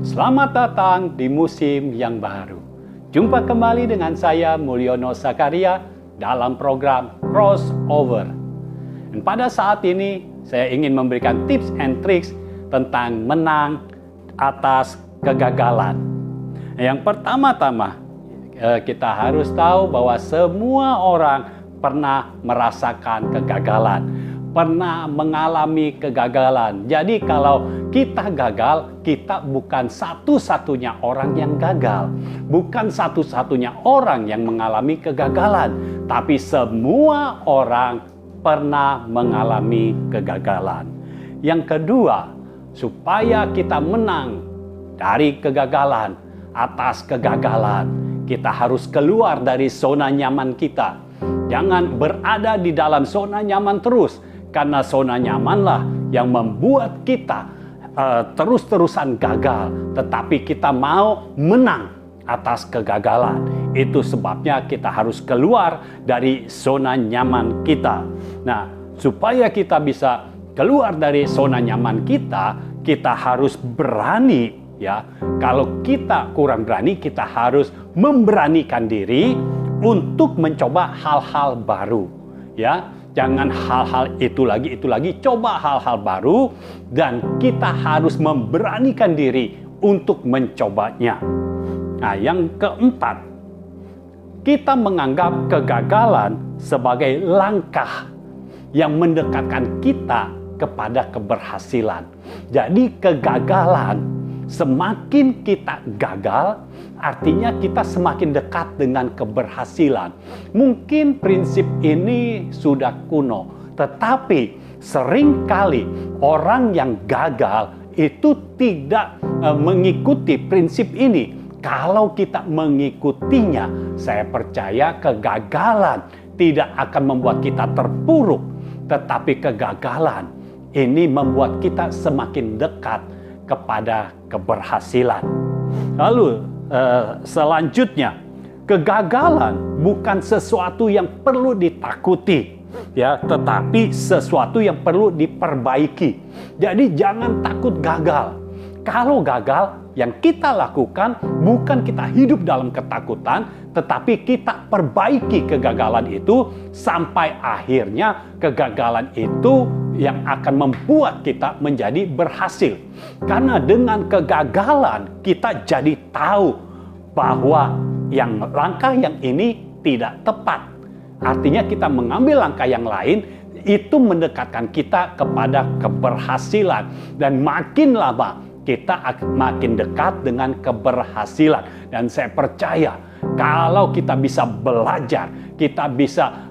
Selamat datang di musim yang baru. Jumpa kembali dengan saya Mulyono Zakaria dalam program Crossover. Dan pada saat ini saya ingin memberikan tips and tricks tentang menang atas kegagalan. Yang pertama-tama kita harus tahu bahwa semua orang pernah merasakan kegagalan, pernah mengalami kegagalan. Jadi kalau kita gagal, kita bukan satu-satunya orang yang gagal, bukan satu-satunya orang yang mengalami kegagalan, tapi semua orang pernah mengalami kegagalan. Yang kedua, supaya kita menang dari kegagalan, atas kegagalan, kita harus keluar dari zona nyaman kita. Jangan berada di dalam zona nyaman terus, karena zona nyamanlah yang membuat kita terus-terusan gagal. Tetapi kita mau menang atas kegagalan. Itu sebabnya kita harus keluar dari zona nyaman kita. Nah, supaya kita bisa keluar dari zona nyaman kita, kita harus berani, ya. Kalau kita kurang berani, kita harus memberanikan diri untuk mencoba hal-hal baru, ya. Jangan hal-hal itu lagi, coba hal-hal baru, dan kita harus memberanikan diri untuk mencobanya. Nah, yang keempat, kita menganggap kegagalan sebagai langkah yang mendekatkan kita kepada keberhasilan. Jadi kegagalan, semakin kita gagal, artinya kita semakin dekat dengan keberhasilan. Mungkin prinsip ini sudah kuno, tetapi seringkali orang yang gagal itu tidak mengikuti prinsip ini. Kalau kita mengikutinya, saya percaya kegagalan tidak akan membuat kita terpuruk, tetapi kegagalan ini membuat kita semakin dekat kepada keberhasilan. Lalu selanjutnya, kegagalan bukan sesuatu yang perlu ditakuti, ya, tetapi sesuatu yang perlu diperbaiki. Jadi jangan takut gagal. Kalau gagal, yang kita lakukan bukan kita hidup dalam ketakutan, tetapi kita perbaiki kegagalan itu sampai akhirnya kegagalan itu yang akan membuat kita menjadi berhasil. Karena dengan kegagalan kita jadi tahu bahwa langkah yang ini tidak tepat. Artinya kita mengambil langkah yang lain, itu mendekatkan kita kepada keberhasilan. Dan makin lama kita makin dekat dengan keberhasilan. Dan saya percaya kalau kita bisa belajar, kita bisa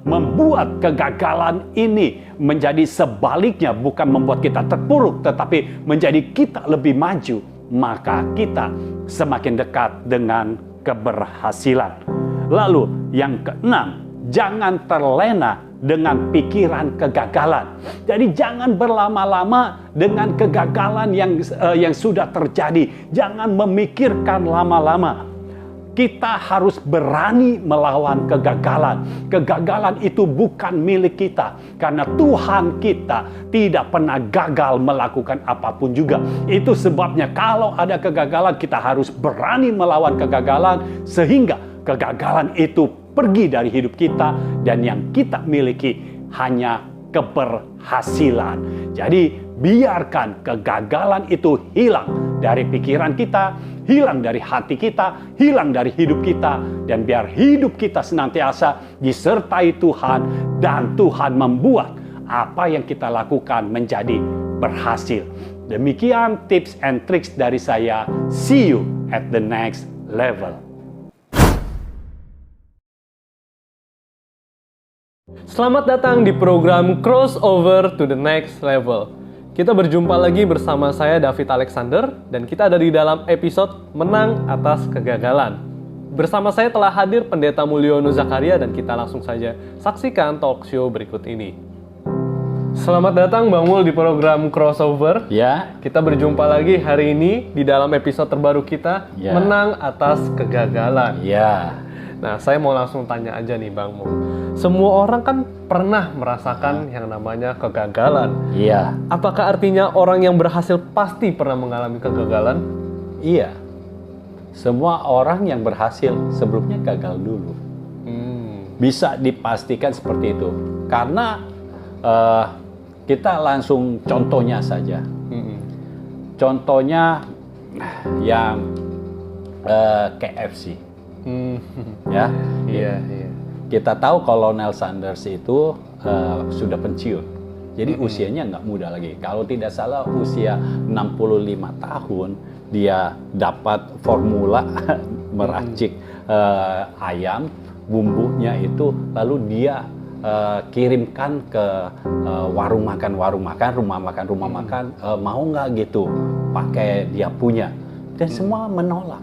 membuat kegagalan ini menjadi sebaliknya, bukan membuat kita terpuruk, tetapi menjadi kita lebih maju, maka kita semakin dekat dengan keberhasilan. Lalu yang keenam, jangan terlena dengan pikiran kegagalan. Jadi jangan berlama-lama dengan kegagalan yang sudah terjadi. Jangan memikirkan lama-lama. Kita harus berani melawan kegagalan. Kegagalan itu bukan milik kita, karena Tuhan kita tidak pernah gagal melakukan apapun juga. Itu sebabnya kalau ada kegagalan, kita harus berani melawan kegagalan, sehingga kegagalan itu pergi dari hidup kita, dan yang kita miliki hanya keberhasilan. Jadi biarkan kegagalan itu hilang dari pikiran kita, hilang dari hati kita, hilang dari hidup kita, dan biar hidup kita senantiasa disertai Tuhan, dan Tuhan membuat apa yang kita lakukan menjadi berhasil. Demikian tips and tricks dari saya. See you at the next level. Selamat datang di program Crossover to the Next Level. Kita berjumpa lagi bersama saya David Alexander, dan kita ada di dalam episode Menang Atas Kegagalan. Bersama saya telah hadir Pendeta Mulyono Zakaria, dan kita langsung saja saksikan talk show berikut ini. Selamat datang Bang Mul di program Crossover. Ya. Kita berjumpa lagi hari ini di dalam episode terbaru kita, Ya. Menang Atas Kegagalan. Ya. Nah, saya mau langsung tanya aja nih Bang Mo. Semua orang kan pernah merasakan yang namanya kegagalan. Iya. Apakah artinya orang yang berhasil pasti pernah mengalami kegagalan? Iya. Semua orang yang berhasil sebelumnya gagal dulu. Bisa dipastikan seperti itu. Karena kita langsung contohnya saja. Contohnya yang KFC. Ya. Iya. Kita tahu Kolonel Sanders itu sudah pensiun. Jadi usianya nggak muda lagi. Kalau tidak salah usia 65 tahun dia dapat formula meracik ayam, bumbunya itu lalu dia kirimkan ke warung makan, rumah makan, mau nggak gitu pakai dia punya. Dan semua menolak.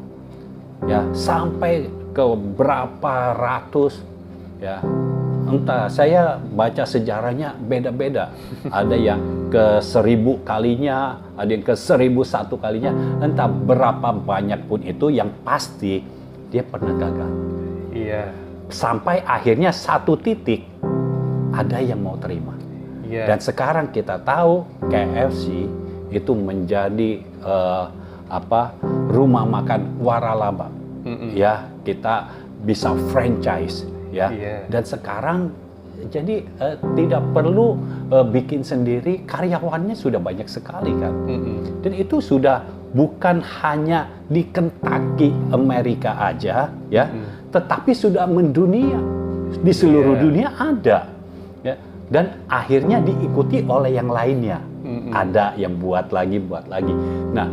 Ya, sampai ke berapa ratus ya, entah, saya baca sejarahnya beda-beda. Ada yang ke 1000 kalinya, ada yang ke 1001 kalinya, entah berapa banyak pun itu, yang pasti dia pernah gagal. Iya. Sampai akhirnya satu titik ada yang mau terima. Iya. Dan sekarang kita tahu KFC itu menjadi rumah makan waralaba. Ya, kita bisa franchise ya. Dan sekarang jadi tidak perlu bikin sendiri, karyawannya sudah banyak sekali kan. Dan itu sudah bukan hanya di Kentucky Amerika aja ya, tetapi sudah mendunia, di seluruh dunia ada ya. Dan akhirnya diikuti oleh yang lainnya. Ada yang buat lagi. Nah,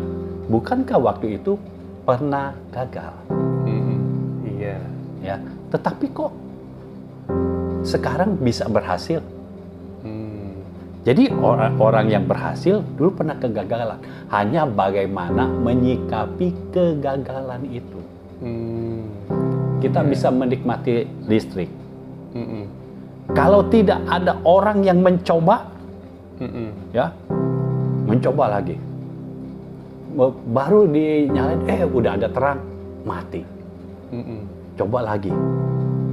bukankah waktu itu pernah gagal? Iya. Ya, tetapi kok sekarang bisa berhasil? Jadi orang yang berhasil dulu pernah kegagalan. Hanya bagaimana menyikapi kegagalan itu. Kita bisa menikmati listrik. Kalau tidak ada orang yang mencoba, ya, mencoba lagi. Baru dinyalain, udah ada terang, mati. Coba lagi.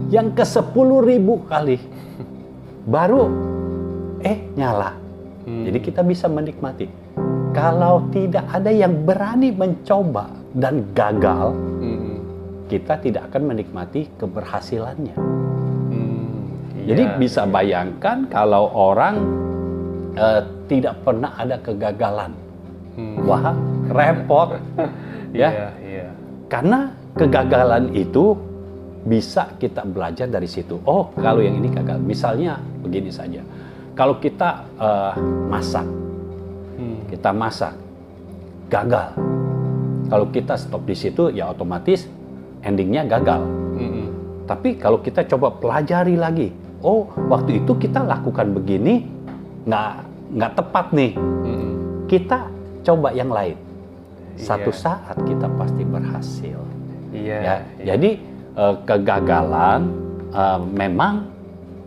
Yang ke 10.000 kali, baru nyala. Jadi kita bisa menikmati. Kalau tidak ada yang berani mencoba dan gagal, kita tidak akan menikmati keberhasilannya. Jadi bisa bayangkan kalau orang tidak pernah ada kegagalan. Wah, repot. Ya. Karena kegagalan itu bisa kita belajar dari situ. Oh, kalau yang ini gagal. Misalnya begini saja. Kalau kita masak, gagal. Kalau kita stop di situ, ya otomatis endingnya gagal. Tapi kalau kita coba pelajari lagi, oh, waktu itu kita lakukan begini, nggak tepat nih. Kita coba yang lain. Satu saat kita pasti berhasil. Ya. Jadi kegagalan memang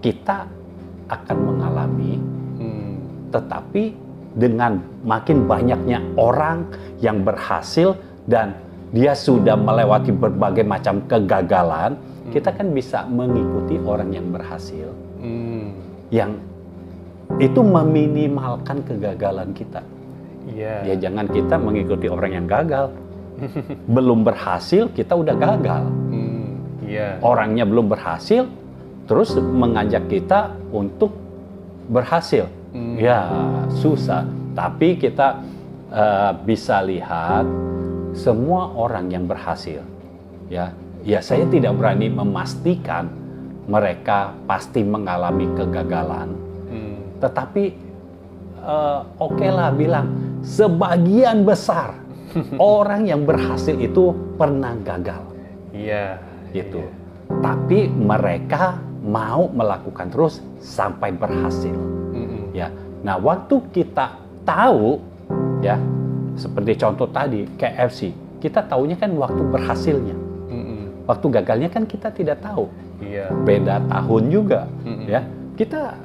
kita akan mengalami, tetapi dengan makin banyaknya orang yang berhasil dan dia sudah melewati berbagai macam kegagalan, kita kan bisa mengikuti orang yang berhasil, yang itu meminimalkan kegagalan kita. Ya, jangan kita mengikuti orang yang gagal. Belum berhasil, kita udah gagal. Orangnya belum berhasil, terus mengajak kita untuk berhasil. Ya, susah. Tapi kita bisa lihat semua orang yang berhasil. Ya, saya tidak berani memastikan mereka pasti mengalami kegagalan. Tetapi oke lah bilang, sebagian besar orang yang berhasil itu pernah gagal. Gitu. Tapi mereka mau melakukan terus sampai berhasil. Ya. Nah, waktu kita tahu, ya, seperti contoh tadi KFC, kita taunya kan waktu berhasilnya. Waktu gagalnya kan kita tidak tahu. Beda tahun juga, ya. Kita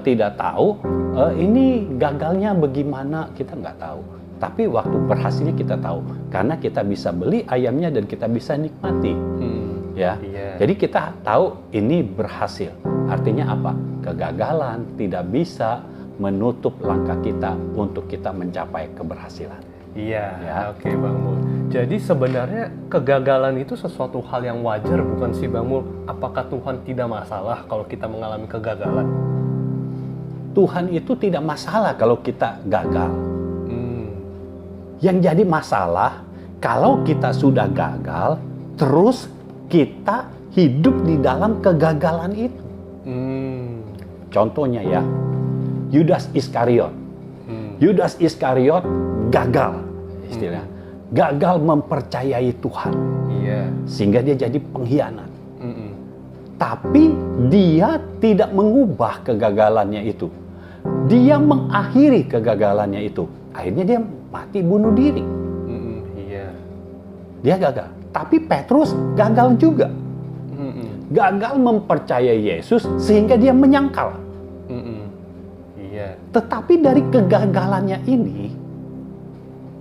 tidak tahu ini gagalnya bagaimana, kita nggak tahu. Tapi waktu berhasilnya kita tahu, karena kita bisa beli ayamnya dan kita bisa nikmati. Ya. Iya. Jadi kita tahu ini berhasil. Artinya apa? Kegagalan tidak bisa menutup langkah kita untuk kita mencapai keberhasilan. Iya, Ya. oke Bang Mul. Jadi sebenarnya kegagalan itu sesuatu hal yang wajar bukan sih Bang Mul? Apakah Tuhan tidak masalah kalau kita mengalami kegagalan? Tuhan itu tidak masalah kalau kita gagal. Yang jadi masalah kalau kita sudah gagal, terus kita hidup di dalam kegagalan itu. Contohnya ya, Yudas Iskariot. Yudas Iskariot gagal, istilahnya. Gagal mempercayai Tuhan. Iya. Sehingga dia jadi pengkhianat. Tapi dia tidak mengubah kegagalannya itu. Dia mengakhiri kegagalannya itu. Akhirnya dia mati bunuh diri. Iya. Dia gagal. Tapi Petrus gagal juga. Gagal mempercayai Yesus sehingga dia menyangkal. Iya. Tetapi dari kegagalannya ini,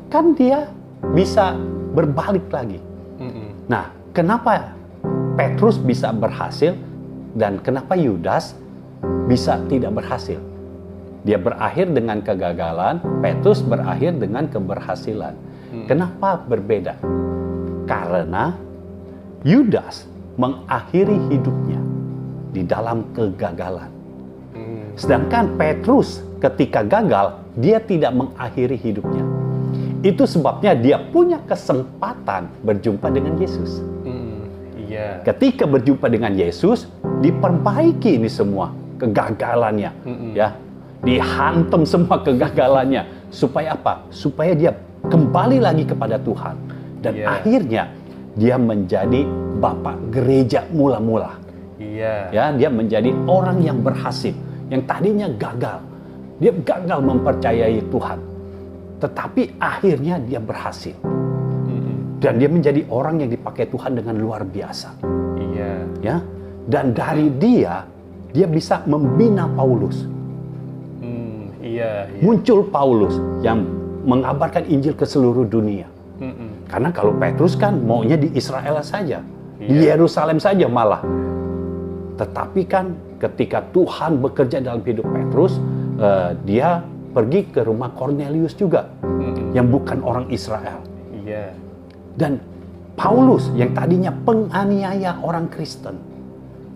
kan dia bisa berbalik lagi. Nah, kenapa Petrus bisa berhasil dan kenapa Yudas bisa tidak berhasil? Dia berakhir dengan kegagalan, Petrus berakhir dengan keberhasilan. Kenapa berbeda? Karena Yudas mengakhiri hidupnya di dalam kegagalan. Sedangkan Petrus ketika gagal, dia tidak mengakhiri hidupnya. Itu sebabnya dia punya kesempatan berjumpa dengan Yesus. Iya. Ketika berjumpa dengan Yesus, diperbaiki ini semua kegagalannya, ya, dihantam semua kegagalannya. Supaya apa? Supaya dia kembali lagi kepada Tuhan dan akhirnya dia menjadi bapak gereja mula-mula. Iya. Ya, dia menjadi orang yang berhasil, yang tadinya gagal. Dia gagal mempercayai Tuhan. Tetapi akhirnya dia berhasil. Dan dia menjadi orang yang dipakai Tuhan dengan luar biasa. Iya. Ya. Dan dari dia bisa membina Paulus. Iya. Muncul Paulus yang mengabarkan Injil ke seluruh dunia. Karena kalau Petrus kan maunya di Israel saja, di Yerusalem saja malah. Tetapi kan ketika Tuhan bekerja dalam hidup Petrus, dia pergi ke rumah Cornelius juga, yang bukan orang Israel. Iya. Dan Paulus yang tadinya penganiaya orang Kristen,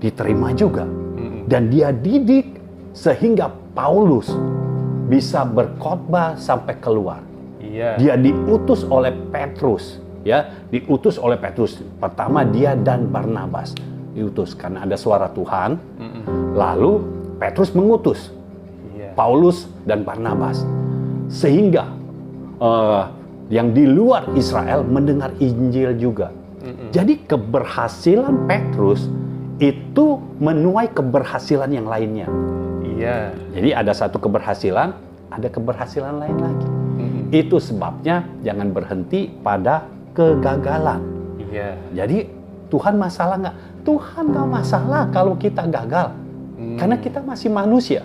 diterima juga. Dan dia didik sehingga Paulus bisa berkhotbah sampai keluar. Iya. Dia diutus oleh Petrus, ya, diutus oleh Petrus. Pertama dia dan Barnabas diutus karena ada suara Tuhan. Lalu Petrus mengutus Paulus dan Barnabas, sehingga yang di luar Israel mendengar Injil juga. Jadi keberhasilan Petrus itu menuai keberhasilan yang lainnya. Iya. Jadi ada satu keberhasilan, ada keberhasilan lain lagi. Itu sebabnya jangan berhenti pada kegagalan. Iya. Jadi Tuhan masalah nggak? Tuhan nggak masalah kalau kita gagal. Karena kita masih manusia.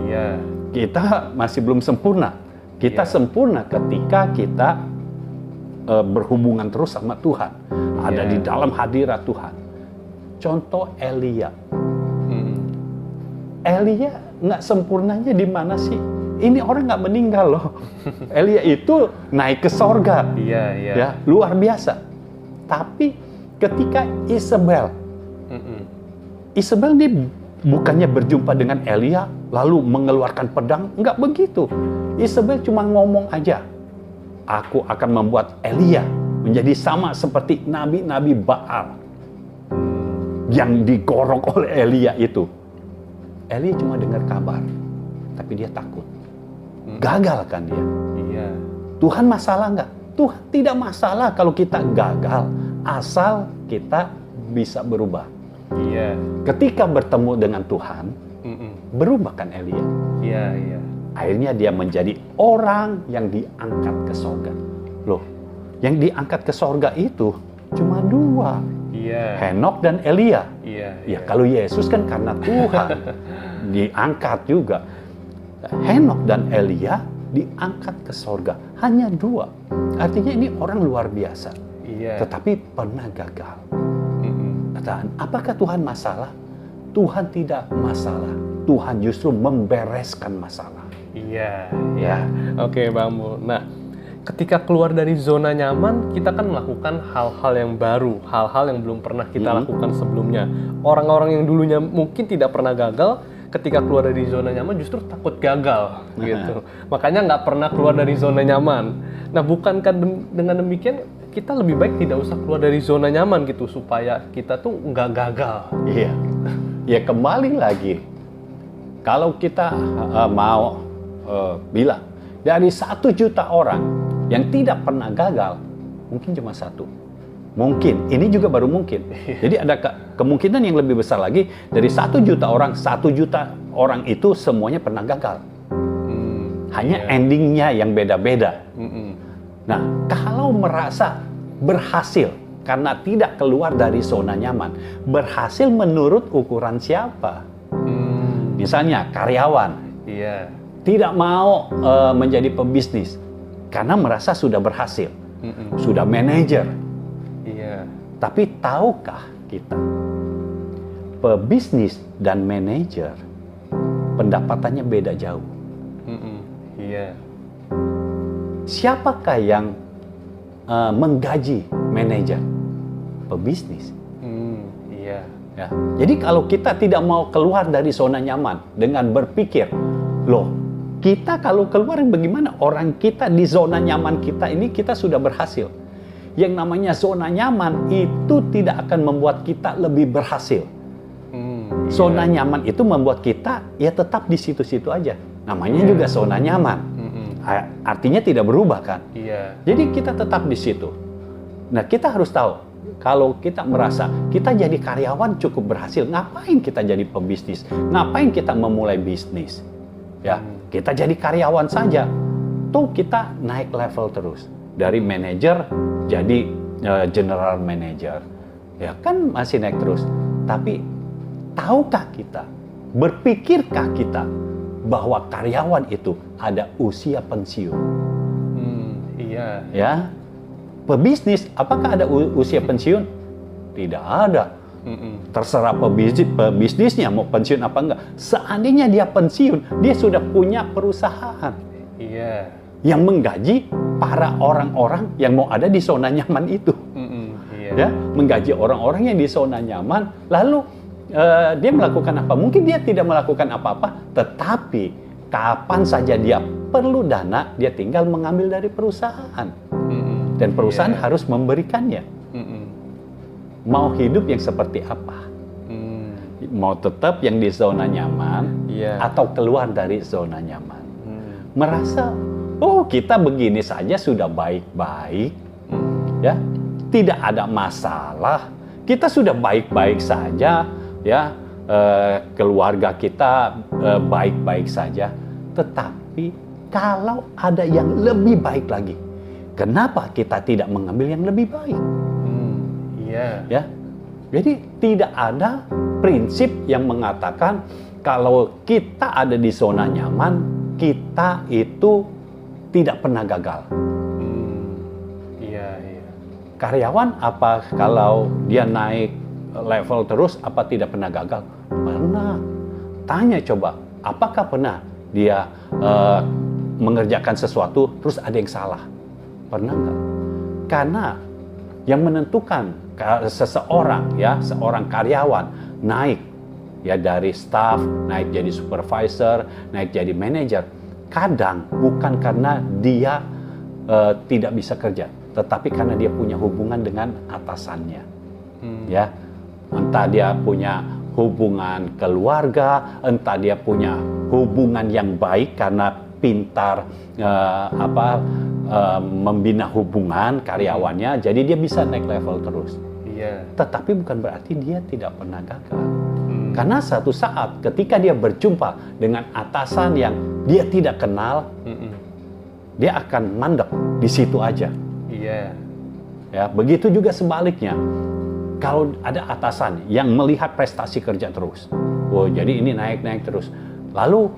Iya. Kita masih belum sempurna. Kita sempurna ketika kita berhubungan terus sama Tuhan. Ada di dalam hadirat Tuhan. Contoh Elia. Elia nggak sempurnanya di mana sih? Ini orang nggak meninggal loh. Elia itu naik ke sorga. Iya, iya. Ya, luar biasa. Tapi ketika Isabel ini bukannya berjumpa dengan Elia lalu mengeluarkan pedang, nggak begitu. Isabel cuma ngomong aja, aku akan membuat Elia menjadi sama seperti nabi-nabi Baal yang digorok oleh Elia itu. Elia cuma dengar kabar, tapi dia takut. Gagal kan dia. Iya. Tuhan masalah nggak? Tuhan tidak masalah kalau kita gagal, asal kita bisa berubah. Iya. Ketika bertemu dengan Tuhan, berubah kan Elia. Iya, iya. Akhirnya dia menjadi orang yang diangkat ke sorga. Loh, yang diangkat ke sorga itu cuma dua. Iya. Henok dan Elia. Iya. Ya kalau Yesus kan karena Tuhan diangkat juga. Henok dan Elia diangkat ke sorga. Hanya dua. Artinya ini orang luar biasa. Iya. Tetapi pernah gagal. perkataan, apakah Tuhan masalah? Tuhan tidak masalah. Tuhan justru membereskan masalah. Iya, Ya. Oke, Bang Mul. Nah, ketika keluar dari zona nyaman, kita kan melakukan hal-hal yang baru, hal-hal yang belum pernah kita lakukan sebelumnya. Orang-orang yang dulunya mungkin tidak pernah gagal, ketika keluar dari zona nyaman justru takut gagal, gitu. Makanya nggak pernah keluar dari zona nyaman. Nah, bukankah dengan demikian kita lebih baik tidak usah keluar dari zona nyaman gitu, supaya kita tuh nggak gagal. Iya. Ya kembali lagi, kalau kita mau bilang dari 1 juta orang yang tidak pernah gagal, mungkin cuma 1. Mungkin, ini juga baru mungkin. Jadi ada kemungkinan yang lebih besar lagi, dari 1 juta orang, 1 juta orang itu semuanya pernah gagal. Hanya endingnya yang beda-beda. Nah, kalau merasa berhasil karena tidak keluar dari zona nyaman, berhasil menurut ukuran siapa? Misalnya karyawan, Iya. tidak mau menjadi pebisnis karena merasa sudah berhasil, sudah manajer. Iya. Tapi tahukah kita, pebisnis dan manajer pendapatannya beda jauh. Iya. Siapakah yang menggaji manajer? Pebisnis. Iya. Ya. Jadi kalau kita tidak mau keluar dari zona nyaman dengan berpikir, loh, kita kalau keluar bagaimana? Orang kita di zona nyaman kita ini kita sudah berhasil. Yang namanya zona nyaman itu tidak akan membuat kita lebih berhasil. Zona nyaman itu membuat kita ya tetap di situ-situ aja. Namanya juga zona nyaman. Artinya tidak berubah kan? Iya. Jadi kita tetap di situ. Nah, kita harus tahu, kalau kita merasa kita jadi karyawan cukup berhasil, ngapain kita jadi pebisnis? Ngapain kita memulai bisnis? Ya, kita jadi karyawan saja. Tuh kita naik level terus. Dari manajer jadi general manager. Ya, kan masih naik terus. Tapi tahukah kita, berpikirkah kita bahwa karyawan itu ada usia pensiun? Iya. Ya, pebisnis apakah ada usia pensiun? Tidak ada. Terserah pebisnisnya mau pensiun apa enggak. Seandainya dia pensiun, dia sudah punya perusahaan. Iya. Yang menggaji para orang-orang yang mau ada di zona nyaman itu. Iya. Ya, menggaji orang-orang yang di zona nyaman, lalu dia melakukan apa? Mungkin dia tidak melakukan apa-apa, tetapi kapan saja dia perlu dana, dia tinggal mengambil dari perusahaan. Dan perusahaan harus memberikannya. Mau hidup yang seperti apa? Mau tetap yang di zona nyaman, atau keluar dari zona nyaman? Merasa, oh kita begini saja sudah baik-baik, ya, tidak ada masalah, kita sudah baik-baik saja. Ya, keluarga kita baik-baik saja. Tetapi kalau ada yang lebih baik lagi, kenapa kita tidak mengambil yang lebih baik? Iya. Ya, jadi tidak ada prinsip yang mengatakan kalau kita ada di zona nyaman, kita itu tidak pernah gagal. Iya. Karyawan apa kalau dia naik level terus apa tidak pernah gagal? Pernah. Tanya coba, apakah pernah dia mengerjakan sesuatu terus ada yang salah? Pernah nggak? Karena yang menentukan seseorang, ya, seorang karyawan naik ya dari staff, naik jadi supervisor, naik jadi manajer, kadang bukan karena dia tidak bisa kerja, tetapi karena dia punya hubungan dengan atasannya. Ya, entah dia punya hubungan keluarga, entah dia punya hubungan yang baik karena pintar membina hubungan karyawannya, jadi dia bisa naik level terus. Iya. Tetapi bukan berarti dia tidak pernah gagal. Karena satu saat ketika dia berjumpa dengan atasan yang dia tidak kenal, dia akan mandek di situ aja. Iya. Ya, begitu juga sebaliknya. Kalau ada atasan yang melihat prestasi kerja terus, oh jadi ini naik terus. Lalu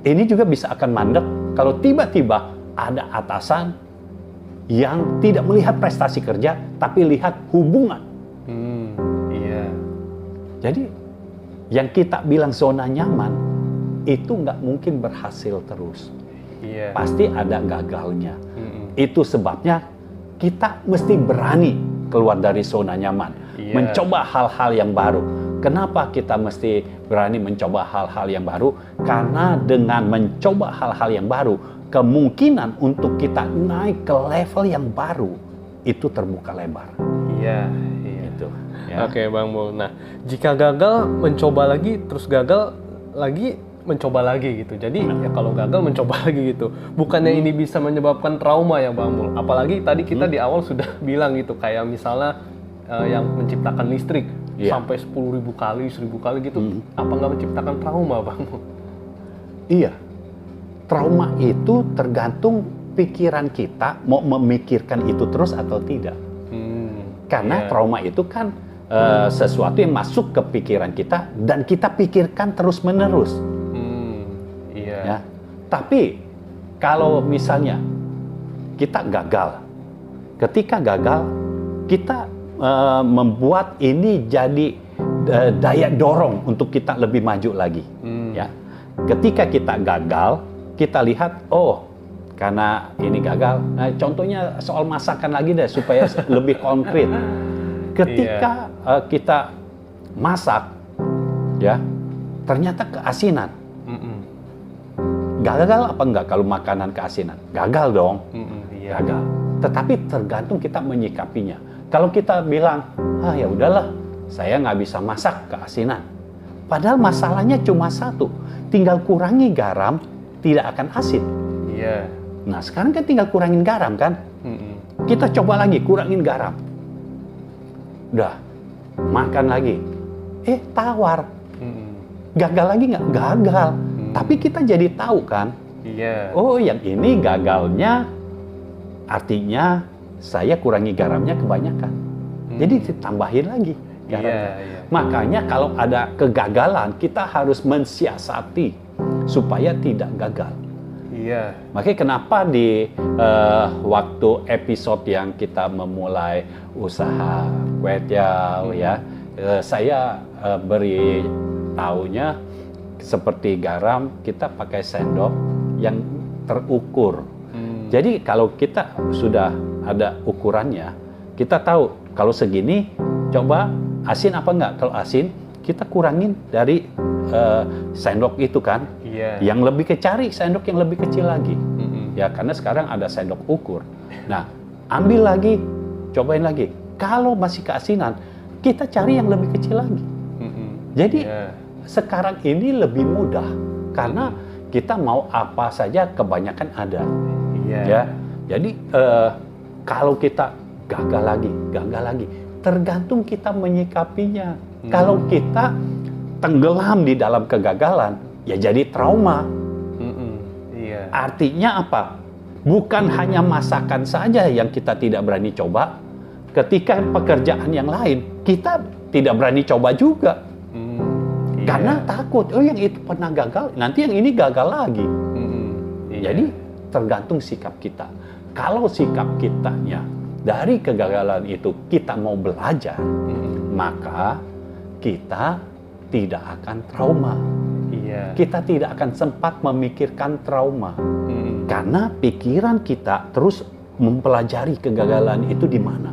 ini juga bisa akan mandek kalau tiba-tiba ada atasan yang tidak melihat prestasi kerja, tapi lihat hubungan. Iya. Jadi yang kita bilang zona nyaman itu nggak mungkin berhasil terus. Iya. Pasti ada gagalnya. Mm-mm. Itu sebabnya kita mesti berani keluar dari zona nyaman, Iya. mencoba hal-hal yang baru. Kenapa kita mesti berani mencoba hal-hal yang baru? Karena dengan mencoba hal-hal yang baru, kemungkinan untuk kita naik ke level yang baru itu terbuka lebar. Iya, iya. Gitu, ya. Oke, Bang Mul. Nah, jika gagal mencoba lagi, terus gagal lagi mencoba lagi gitu. Jadi ya kalau gagal mencoba lagi gitu. Bukannya ini bisa menyebabkan trauma ya, Bang Mul. Apalagi tadi kita di awal sudah bilang gitu, kayak misalnya yang menciptakan listrik Iya. sampai 10.000 kali, 1.000 kali gitu. Apa nggak menciptakan trauma, Bang Mul? Iya, trauma itu tergantung pikiran kita mau memikirkan itu terus atau tidak. Karena Iya. trauma itu kan sesuatu yang masuk ke pikiran kita dan kita pikirkan terus-menerus. Iya. Ya. Tapi kalau misalnya kita gagal, ketika gagal kita membuat ini jadi daya dorong untuk kita lebih maju lagi. Ya. Ketika kita gagal, kita lihat, oh karena ini gagal. Nah, contohnya soal masakan lagi deh supaya lebih konkret. Ketika kita masak, ya ternyata keasinan. Gagal apa enggak kalau makanan keasinan? Gagal dong. Iya. Gagal. Tetapi tergantung kita menyikapinya. Kalau kita bilang, ya udahlah, saya nggak bisa masak keasinan. Padahal masalahnya cuma satu, tinggal kurangi garam, tidak akan asin. Iya. Nah sekarang kan tinggal kurangin garam kan? Kita coba lagi kurangin garam. Udah, makan lagi. Tawar. Gagal lagi nggak? Gagal. Tapi kita jadi tahu kan? Iya. Oh yang ini gagalnya artinya saya kurangi garamnya kebanyakan. Jadi ditambahin lagi garamnya. Iya. Makanya kalau ada kegagalan kita harus mensiasati supaya tidak gagal. Iya. Makanya kenapa di waktu episode yang kita memulai usaha kue tiaw ya, saya beri taunya seperti garam kita pakai sendok yang terukur. Jadi kalau kita sudah ada ukurannya, kita tahu kalau segini coba asin apa enggak. Kalau asin kita kurangin dari sendok itu kan. Iya. Yang lebih cari sendok yang lebih kecil lagi. Ya karena sekarang ada sendok ukur. Nah, ambil lagi, cobain lagi. Kalau masih keasinan, kita cari yang lebih kecil lagi. Jadi sekarang ini lebih mudah karena kita mau apa saja kebanyakan ada. Iya. Ya. Jadi kalau kita gagal lagi, tergantung kita menyikapinya. Kalau kita tenggelam di dalam kegagalan, ya jadi trauma. Iya. Artinya apa? Bukan hanya masakan saja yang kita tidak berani coba. Ketika pekerjaan yang lain, kita tidak berani coba juga. Iya. Karena takut, yang itu pernah gagal, nanti yang ini gagal lagi. Iya. Jadi tergantung sikap kita. Kalau sikap kitanya dari kegagalan itu kita mau belajar, maka kita tidak akan trauma. Iya. Kita tidak akan sempat memikirkan trauma. Karena pikiran kita terus mempelajari kegagalan itu di mana.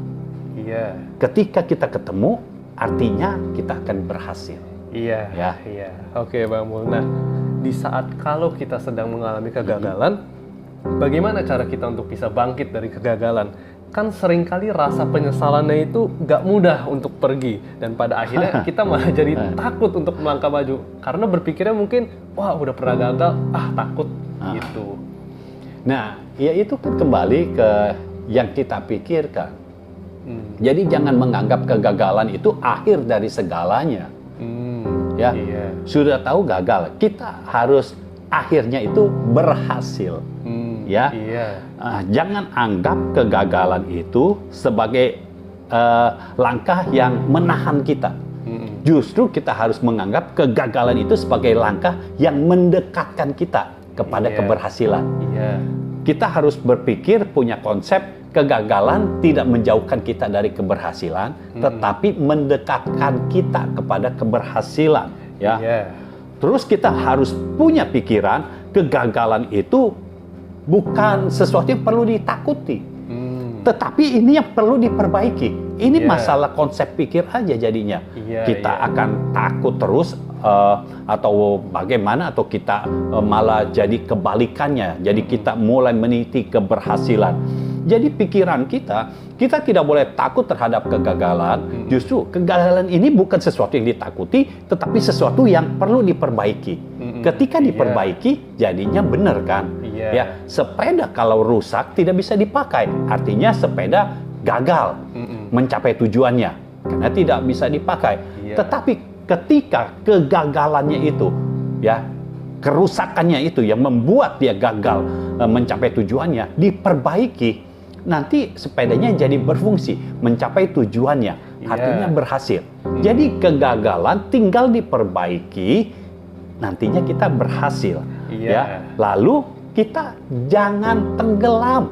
Iya. Ketika kita ketemu, artinya kita akan berhasil. Iya. Ya. Iya. Oke, Bang Mul. Nah, di saat kalau kita sedang mengalami kegagalan, bagaimana cara kita untuk bisa bangkit dari kegagalan? Kan seringkali rasa penyesalannya itu gak mudah untuk pergi. Dan pada akhirnya kita malah jadi takut untuk melangkah maju. Karena berpikirnya mungkin, wah udah pernah gagal, takut gitu. Nah, ya itu kan kembali ke yang kita pikirkan. Jadi jangan menganggap kegagalan itu akhir dari segalanya. Ya, Iya. sudah tahu gagal, kita harus akhirnya itu berhasil. Ya, Iya. jangan anggap kegagalan itu sebagai langkah yang menahan kita. Justru kita harus menganggap kegagalan itu sebagai langkah yang mendekatkan kita kepada Iya. keberhasilan. Iya. Kita harus berpikir, punya konsep kegagalan tidak menjauhkan kita dari keberhasilan, tetapi mendekatkan kita kepada keberhasilan. Ya. Terus kita harus punya pikiran, kegagalan itu bukan sesuatu yang perlu ditakuti, tetapi ini yang perlu diperbaiki. Ini masalah konsep pikir aja jadinya. Kita akan takut terus, atau bagaimana, atau kita malah jadi kebalikannya. Jadi kita mulai meniti keberhasilan. Jadi pikiran kita tidak boleh takut terhadap kegagalan. Justru kegagalan ini bukan sesuatu yang ditakuti, tetapi sesuatu yang perlu diperbaiki. Ketika diperbaiki, jadinya benar kan? Ya, sepeda kalau rusak tidak bisa dipakai, artinya sepeda gagal mencapai tujuannya karena tidak bisa dipakai. Tetapi ketika kegagalannya itu, ya, kerusakannya itu yang membuat dia gagal mencapai tujuannya, diperbaiki, nanti sepedanya jadi berfungsi, mencapai tujuannya, artinya berhasil. Jadi kegagalan tinggal diperbaiki, nantinya kita berhasil. Ya, lalu kita jangan tenggelam,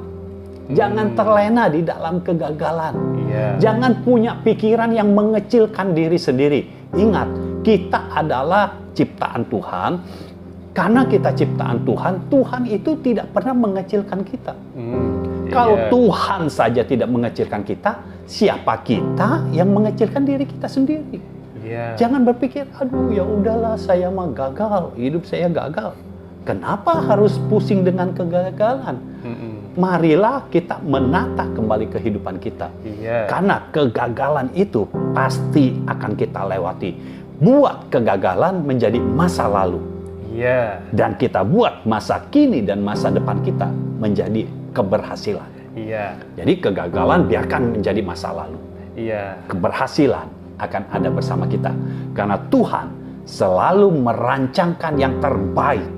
jangan terlena di dalam kegagalan, jangan punya pikiran yang mengecilkan diri sendiri. Ingat, kita adalah ciptaan Tuhan. Karena kita ciptaan Tuhan, Tuhan itu tidak pernah mengecilkan kita. Kalau Tuhan saja tidak mengecilkan kita, siapa kita yang mengecilkan diri kita sendiri? Jangan berpikir, aduh ya udahlah, saya mah gagal, hidup saya gagal. Kenapa harus pusing dengan kegagalan? Marilah kita menata kembali kehidupan kita. Karena kegagalan itu pasti akan kita lewati. Buat kegagalan menjadi masa lalu. Dan kita buat masa kini dan masa depan kita menjadi keberhasilan. Jadi kegagalan biarkan menjadi masa lalu. Keberhasilan akan ada bersama kita. Karena Tuhan selalu merancangkan yang terbaik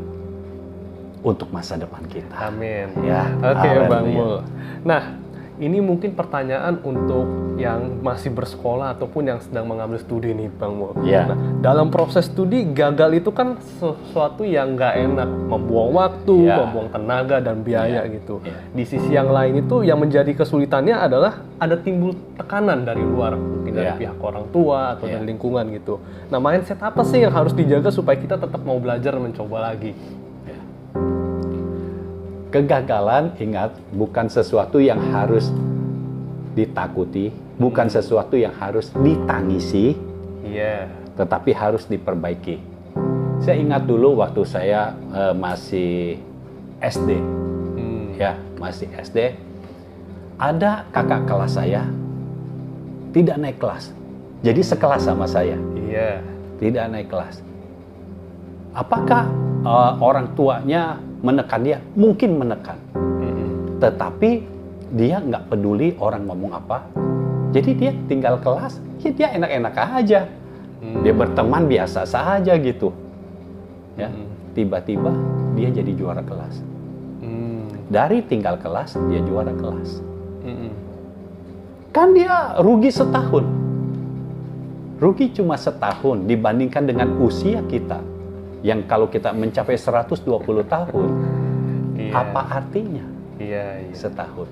untuk masa depan kita. Amin. Ya. Oke, Bang Mul. Nah, ini mungkin pertanyaan untuk yang masih bersekolah ataupun yang sedang mengambil studi nih, Bang Mul. Nah, dalam proses studi, gagal itu kan sesuatu yang nggak enak, membuang waktu, membuang tenaga dan biaya gitu. Di sisi yang lain itu yang menjadi kesulitannya adalah ada timbul tekanan dari luar, mungkin dari pihak orang tua atau dari lingkungan gitu. Nah, mindset apa sih yang harus dijaga supaya kita tetap mau belajar dan mencoba lagi? Kegagalan, ingat, bukan sesuatu yang harus ditakuti, bukan sesuatu yang harus ditangisi, tetapi harus diperbaiki. Saya ingat dulu waktu saya masih SD, masih SD, ada kakak kelas saya tidak naik kelas, jadi sekelas sama saya, tidak naik kelas. Apakah orang tuanya menekan dia? Mungkin menekan, tetapi dia nggak peduli orang ngomong apa. Jadi dia tinggal kelas, ya dia enak-enak aja. Dia berteman biasa saja gitu. Ya, tiba-tiba dia jadi juara kelas. Dari tinggal kelas, dia juara kelas. Kan dia rugi setahun. Rugi cuma setahun dibandingkan dengan usia kita. Yang kalau kita mencapai 120 tahun, apa artinya? Setahun.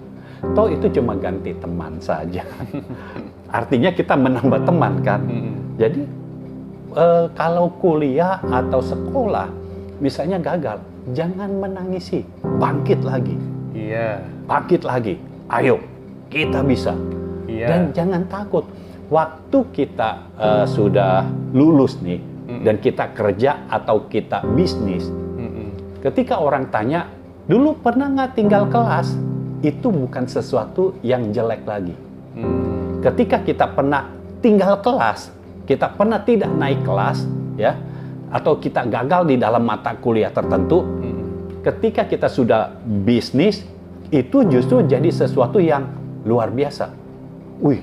Toh itu cuma ganti teman saja. Artinya kita menambah teman kan. Jadi kalau kuliah atau sekolah misalnya gagal, jangan menangisi, bangkit lagi. Bangkit lagi. Ayo, kita bisa. Dan jangan takut. Waktu kita sudah lulus nih, dan kita kerja atau kita bisnis, ketika orang tanya, dulu pernah nggak tinggal kelas? Itu bukan sesuatu yang jelek lagi. Ketika kita pernah tinggal kelas, kita pernah tidak naik kelas, ya, atau kita gagal di dalam mata kuliah tertentu, ketika kita sudah bisnis, itu justru jadi sesuatu yang luar biasa. Wih,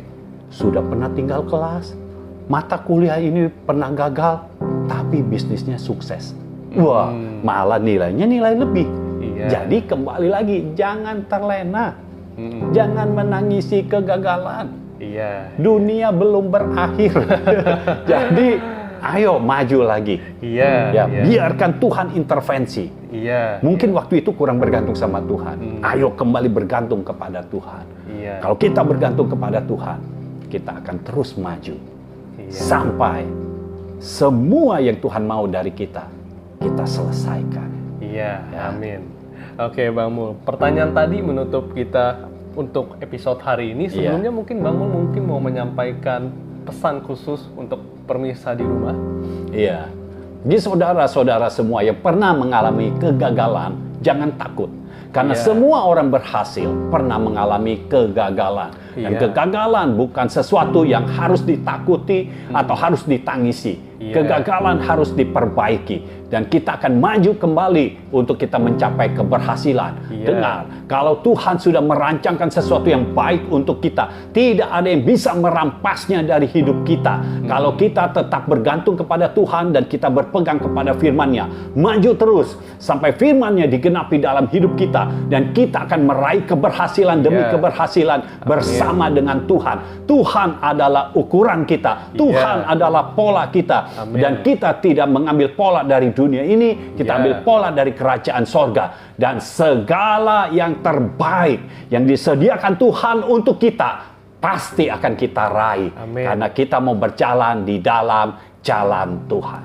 sudah pernah tinggal kelas, mata kuliah ini pernah gagal, tapi bisnisnya sukses. Wah, malah nilainya nilai lebih. Jadi kembali lagi, jangan terlena, jangan menangisi kegagalan. Dunia belum berakhir. Jadi ayo maju lagi. Iya. Biarkan Tuhan intervensi. Iya. Mungkin waktu itu kurang bergantung sama Tuhan. Ayo kembali bergantung kepada Tuhan. Iya. Kalau kita bergantung kepada Tuhan, kita akan terus maju. Iya. Sampai semua yang Tuhan mau dari kita selesaikan. Iya, amin. Oke, Bang Mul. Pertanyaan tadi menutup kita untuk episode hari ini. Sebelumnya mungkin Bang Mul mau menyampaikan pesan khusus untuk pemirsa di rumah. Iya. Jadi saudara-saudara semua yang pernah mengalami kegagalan, jangan takut. Karena semua orang berhasil pernah mengalami kegagalan. Dan kegagalan bukan sesuatu yang harus ditakuti atau harus ditangisi. Kegagalan harus diperbaiki. Dan kita akan maju kembali untuk kita mencapai keberhasilan. Dengar, kalau Tuhan sudah merancangkan sesuatu yang baik untuk kita, tidak ada yang bisa merampasnya dari hidup kita. Kalau kita tetap bergantung kepada Tuhan dan kita berpegang kepada firman-Nya, maju terus sampai firman-Nya digenapi dalam hidup kita, dan kita akan meraih keberhasilan demi keberhasilan bersama dengan Tuhan. Tuhan adalah ukuran kita, Tuhan adalah pola kita. Dan kita tidak mengambil pola dari dunia ini, kita ambil pola dari kerajaan sorga. Dan segala yang terbaik yang disediakan Tuhan untuk kita pasti akan kita raih. Karena kita mau berjalan di dalam jalan Tuhan.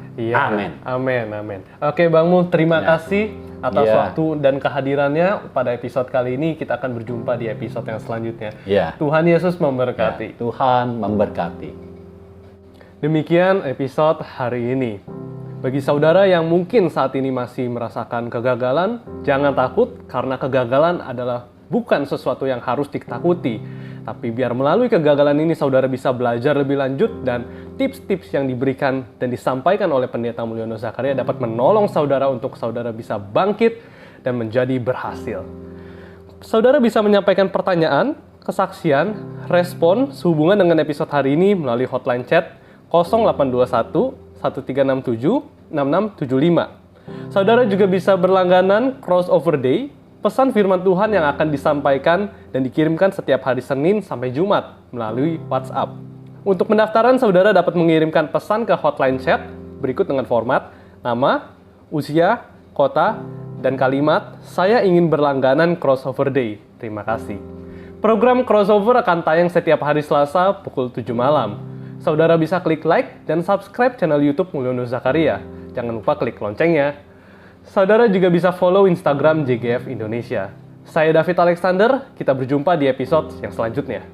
Amin. Oke, Bang Mul, terima kasih atas waktu dan kehadirannya pada episode kali ini. Kita akan berjumpa di episode yang selanjutnya. Tuhan Yesus memberkati. Tuhan memberkati. Demikian episode hari ini. Bagi saudara yang mungkin saat ini masih merasakan kegagalan, jangan takut karena kegagalan adalah bukan sesuatu yang harus ditakuti. Tapi biar melalui kegagalan ini saudara bisa belajar lebih lanjut, dan tips-tips yang diberikan dan disampaikan oleh Pendeta Mulyono Zakaria dapat menolong saudara untuk saudara bisa bangkit dan menjadi berhasil. Saudara bisa menyampaikan pertanyaan, kesaksian, respon sehubungan dengan episode hari ini melalui hotline chat 0821 1367 6675. Saudara juga bisa berlangganan Crossover Day, pesan firman Tuhan yang akan disampaikan dan dikirimkan setiap hari Senin sampai Jumat melalui WhatsApp. Untuk pendaftaran, saudara dapat mengirimkan pesan ke hotline chat berikut dengan format nama, usia, kota, dan kalimat "Saya ingin berlangganan Crossover Day. Terima kasih." Program Crossover akan tayang setiap hari Selasa pukul 7 malam. Saudara bisa klik like dan subscribe channel YouTube Mulyono Zakaria. Jangan lupa klik loncengnya. Saudara juga bisa follow Instagram JGF Indonesia. Saya David Alexander, kita berjumpa di episode yang selanjutnya.